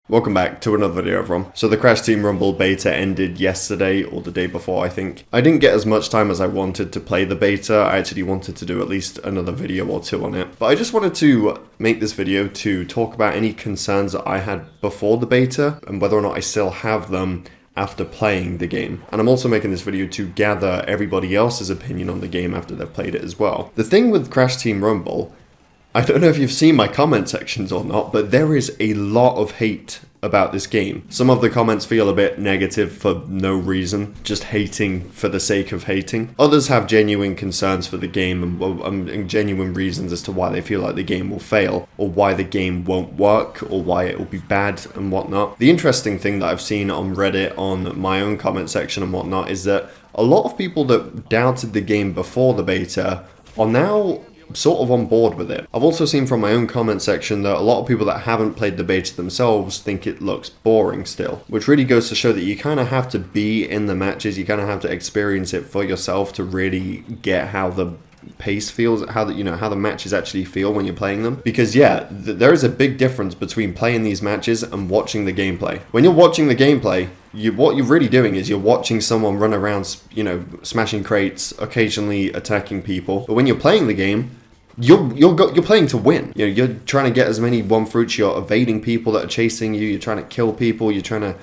Welcome back to another video everyone. So the Crash Team Rumble beta ended yesterday or the day before, I think. I didn't get as much time as I wanted to play the beta. I actually wanted to do at least another video or two on it. But I just wanted to make this video to talk about any concerns that I had before the beta and whether or not I still have them after playing the game. And I'm also making this video to gather everybody else's opinion on the game after they've played it as well. The thing with Crash Team Rumble, I don't know if you've seen my comment sections or not, but there is a lot of hate about this game. Some of the comments feel a bit negative for no reason, just hating for the sake of hating. Others have genuine concerns for the game and genuine reasons as to why they feel like the game will fail, or why the game won't work, or why it will be bad and whatnot. The interesting thing that I've seen on Reddit, on my own comment section and whatnot, is that a lot of people that doubted the game before the beta are now sort of on board with it. I've also seen from my own comment section that a lot of people that haven't played the beta themselves think it looks boring still, which really goes to show that you kind of have to be in the matches, you kind of have to experience it for yourself to really get how the pace feels, how the matches actually feel when you're playing them. Because yeah, there is a big difference between playing these matches and watching the gameplay. When you're watching the gameplay, what you're really doing is you're watching someone run around, smashing crates, occasionally attacking people. But when you're playing the game, you're playing to win. You're trying to get as many one fruits. You're evading people that are chasing you. You're trying to kill people. You're trying to,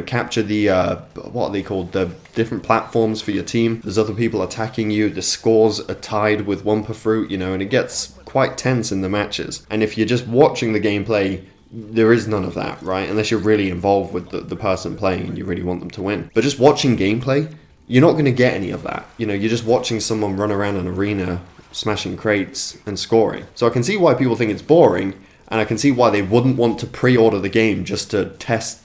capture the what are they called? The different platforms for your team. There's other people attacking you. The scores are tied with Wumpa fruit. And it gets quite tense in the matches. And if you're just watching the gameplay, there is none of that, right? Unless you're really involved with the person playing and you really want them to win. But just watching gameplay, you're not going to get any of that. You're just watching someone run around an arena smashing crates and scoring. So I can see why people think it's boring, and I can see why they wouldn't want to pre-order the game just to test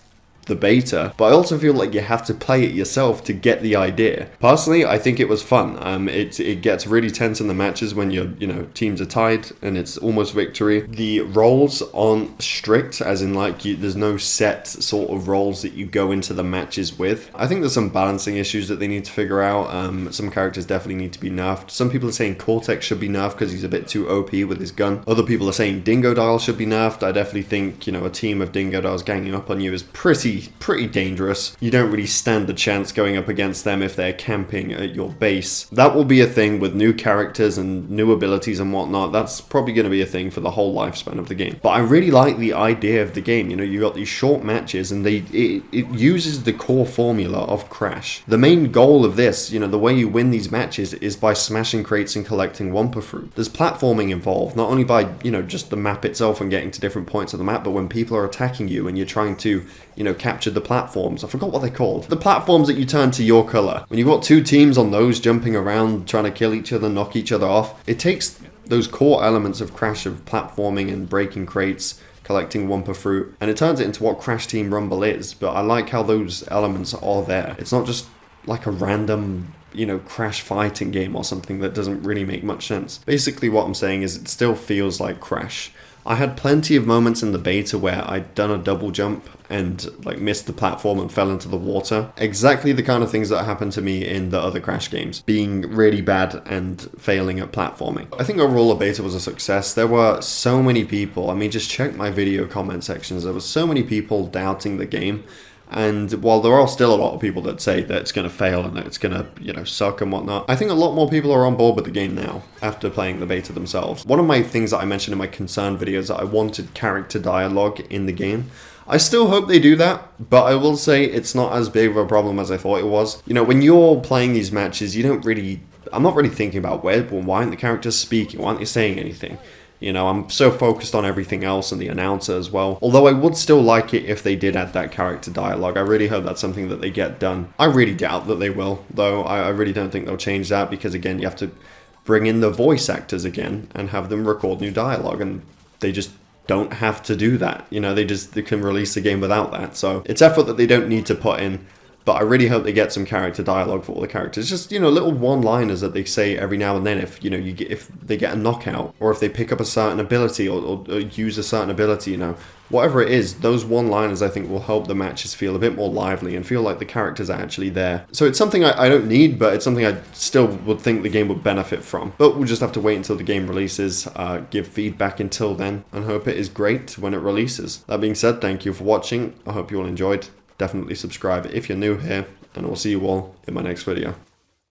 the beta, but I also feel like you have to play it yourself to get the idea. Personally, I think it was fun. It gets really tense in the matches when teams are tied and it's almost victory. The roles aren't strict, as in there's no set sort of roles that you go into the matches with. I think there's some balancing issues that they need to figure out. Some characters definitely need to be nerfed. Some people are saying Cortex should be nerfed because he's a bit too OP with his gun. Other people are saying Dingodile should be nerfed. I definitely think, a team of Dingodiles ganging up on you is pretty dangerous. You don't really stand a chance going up against them if they're camping at your base. That will be a thing with new characters and new abilities and whatnot. That's probably going to be a thing for the whole lifespan of the game. But I really like the idea of the game. You got these short matches and it uses the core formula of Crash. The main goal of this, the way you win these matches is by smashing crates and collecting Wumpa fruit. There's platforming involved, not only by, just the map itself and getting to different points of the map, but when people are attacking you and you're trying to, capture the platforms. I forgot what they're called. The platforms that you turn to your color. When you've got two teams on those jumping around, trying to kill each other, knock each other off, it takes those core elements of Crash, of platforming and breaking crates, collecting Wumpa fruit, and it turns it into what Crash Team Rumble is. But I like how those elements are there. It's not just like a random Crash fighting game or something that doesn't really make much sense. Basically what I'm saying is it still feels like Crash. I had plenty of moments in the beta where I'd done a double jump and missed the platform and fell into the water. Exactly the kind of things that happened to me in the other Crash games, being really bad and failing at platforming. I think overall the beta was a success. There were so many people, just check my video comment sections, there were so many people doubting the game. And while there are still a lot of people that say that it's going to fail and that it's going to, suck and whatnot, I think a lot more people are on board with the game now after playing the beta themselves. One of my things that I mentioned in my concern video is that I wanted character dialogue in the game. I still hope they do that, but I will say it's not as big of a problem as I thought it was. When you're playing these matches, I'm not really thinking about why aren't the characters speaking? Why aren't they saying anything? I'm so focused on everything else and the announcer as well. Although I would still like it if they did add that character dialogue. I really hope that's something that they get done. I really doubt that they will, though. I really don't think they'll change that because, again, you have to bring in the voice actors again and have them record new dialogue, and they just don't have to do that. They can release the game without that. So it's effort that they don't need to put in. but I really hope they get some character dialogue for all the characters. Just, you know, little one-liners that they say every now and then if, you know, if they get a knockout, or if they pick up a certain ability, or use a certain ability, you know. Whatever it is, those one-liners I think will help the matches feel a bit more lively and feel like the characters are actually there. So it's something I don't need, but it's something I still would think the game would benefit from. But we'll just have to wait until the game releases, give feedback until then, and hope it is great when it releases. That being said, thank you for watching. I hope you all enjoyed. Definitely subscribe if you're new here, and I'll see you all in my next video.